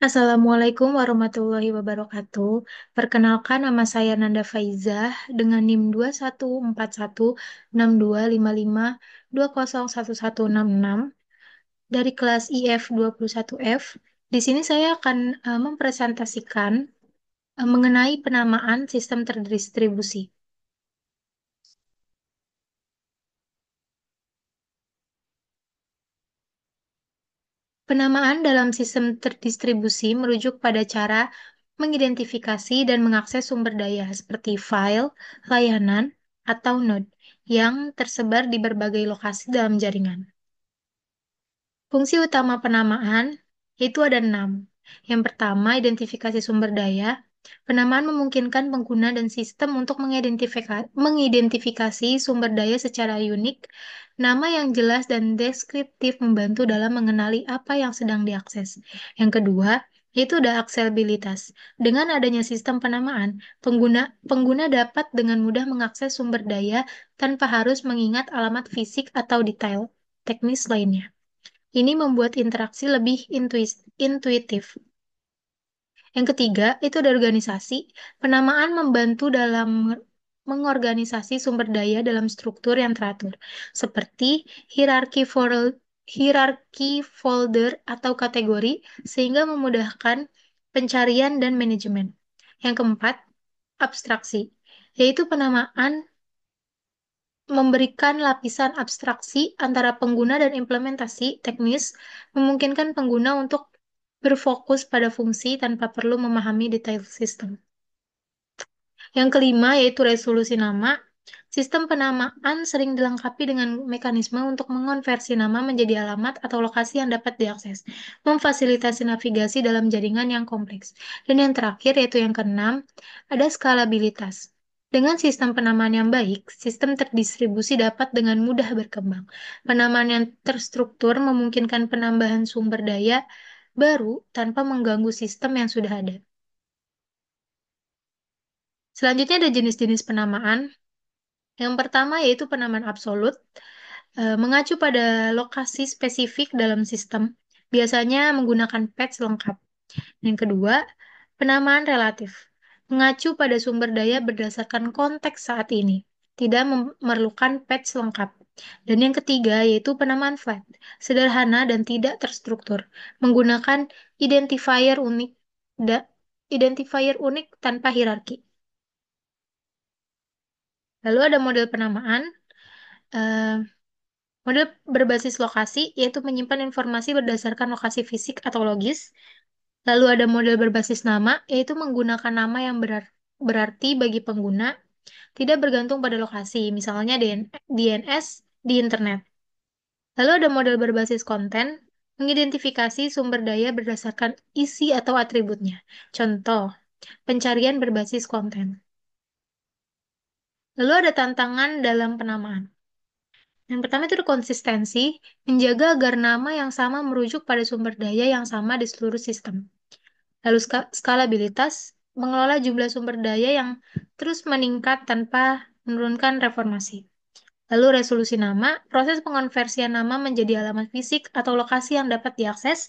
Assalamualaikum warahmatullahi wabarakatuh. Perkenalkan nama saya Nanda Faizah dengan NIM 21416255201166 dari kelas IF 21F. Di sini saya akan mempresentasikan mengenai penamaan sistem terdistribusi. Penamaan dalam sistem terdistribusi merujuk pada cara mengidentifikasi dan mengakses sumber daya seperti file, layanan, atau node yang tersebar di berbagai lokasi dalam jaringan. Fungsi utama penamaan itu ada 6. Yang pertama, identifikasi sumber daya. Penamaan memungkinkan pengguna dan sistem untuk mengidentifikasi sumber daya secara unik. Nama yang jelas dan deskriptif membantu dalam mengenali apa yang sedang diakses. Yang kedua, itu ada aksesibilitas. Dengan adanya sistem penamaan, pengguna dapat dengan mudah mengakses sumber daya tanpa harus mengingat alamat fisik atau detail teknis lainnya. Ini membuat interaksi lebih intuitif. Yang ketiga, itu ada organisasi. Penamaan membantu dalam mengorganisasi sumber daya dalam struktur yang teratur, seperti hierarki folder atau kategori, sehingga memudahkan pencarian dan manajemen. Yang keempat, abstraksi, yaitu penamaan memberikan lapisan abstraksi antara pengguna dan implementasi teknis, memungkinkan pengguna untuk berfokus pada fungsi tanpa perlu memahami detail sistem. Yang kelima yaitu resolusi nama. Sistem penamaan sering dilengkapi dengan mekanisme untuk mengonversi nama menjadi alamat atau lokasi yang dapat diakses, memfasilitasi navigasi dalam jaringan yang kompleks. Dan yang terakhir yaitu yang keenam, ada skalabilitas. Dengan sistem penamaan yang baik, sistem terdistribusi dapat dengan mudah berkembang. Penamaan yang terstruktur memungkinkan penambahan sumber daya baru tanpa mengganggu sistem yang sudah ada. Selanjutnya ada jenis-jenis penamaan. Yang pertama yaitu penamaan absolut, mengacu pada lokasi spesifik dalam sistem, biasanya menggunakan patch lengkap. Yang kedua, penamaan relatif, mengacu pada sumber daya berdasarkan konteks saat ini, tidak memerlukan patch lengkap. Dan yang ketiga yaitu penamaan flat, sederhana dan tidak terstruktur, menggunakan identifier unik, identifier unik tanpa hierarki. Lalu ada model penamaan. eh, Model berbasis lokasi, yaitu menyimpan informasi berdasarkan lokasi fisik atau logis. Lalu ada model berbasis nama, yaitu menggunakan nama yang berarti bagi pengguna, tidak bergantung pada lokasi, misalnya DNS di internet. Lalu ada model berbasis konten, mengidentifikasi sumber daya berdasarkan isi atau atributnya. Contoh, pencarian berbasis konten. Lalu ada tantangan dalam penamaan. Yang pertama itu ada konsistensi, menjaga agar nama yang sama merujuk pada sumber daya yang sama di seluruh sistem. Lalu skalabilitas, mengelola jumlah sumber daya yang terus meningkat tanpa menurunkan reformasi. Lalu resolusi nama, proses pengonversian nama menjadi alamat fisik atau lokasi yang dapat diakses.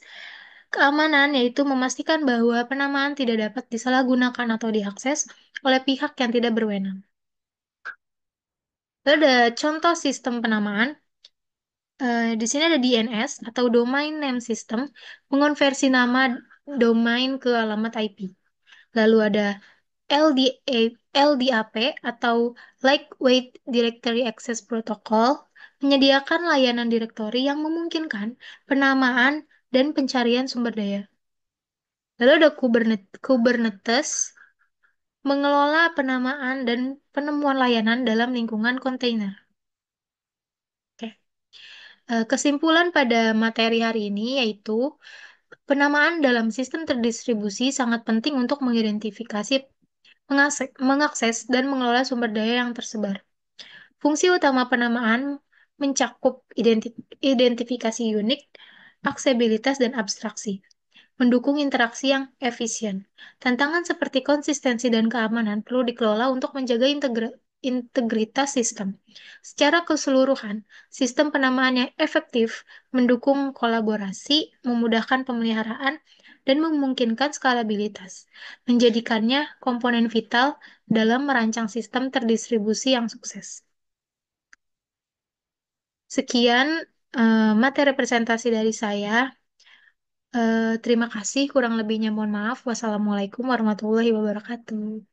Keamanan, yaitu memastikan bahwa penamaan tidak dapat disalahgunakan atau diakses oleh pihak yang tidak berwenang. Lalu ada contoh sistem penamaan. Di sini ada DNS atau Domain Name System, mengonversi nama domain ke alamat IP. Lalu ada LDA, LDAP atau Lightweight Directory Access Protocol, menyediakan layanan direktori yang memungkinkan penamaan dan pencarian sumber daya. Lalu ada Kubernetes, mengelola penamaan dan penemuan layanan dalam lingkungan kontainer. Oke. Kesimpulan pada materi hari ini yaitu penamaan dalam sistem terdistribusi sangat penting untuk mengidentifikasi, mengakses, dan mengelola sumber daya yang tersebar. Fungsi utama penamaan mencakup identifikasi unik, aksesibilitas, dan abstraksi, mendukung interaksi yang efisien. Tantangan seperti konsistensi dan keamanan perlu dikelola untuk menjaga integritas sistem. Secara keseluruhan, sistem penamaan yang efektif mendukung kolaborasi, memudahkan pemeliharaan, dan memungkinkan skalabilitas, menjadikannya komponen vital dalam merancang sistem terdistribusi yang sukses. Sekian materi presentasi dari saya. Terima kasih, kurang lebihnya mohon maaf. Wassalamualaikum warahmatullahi wabarakatuh.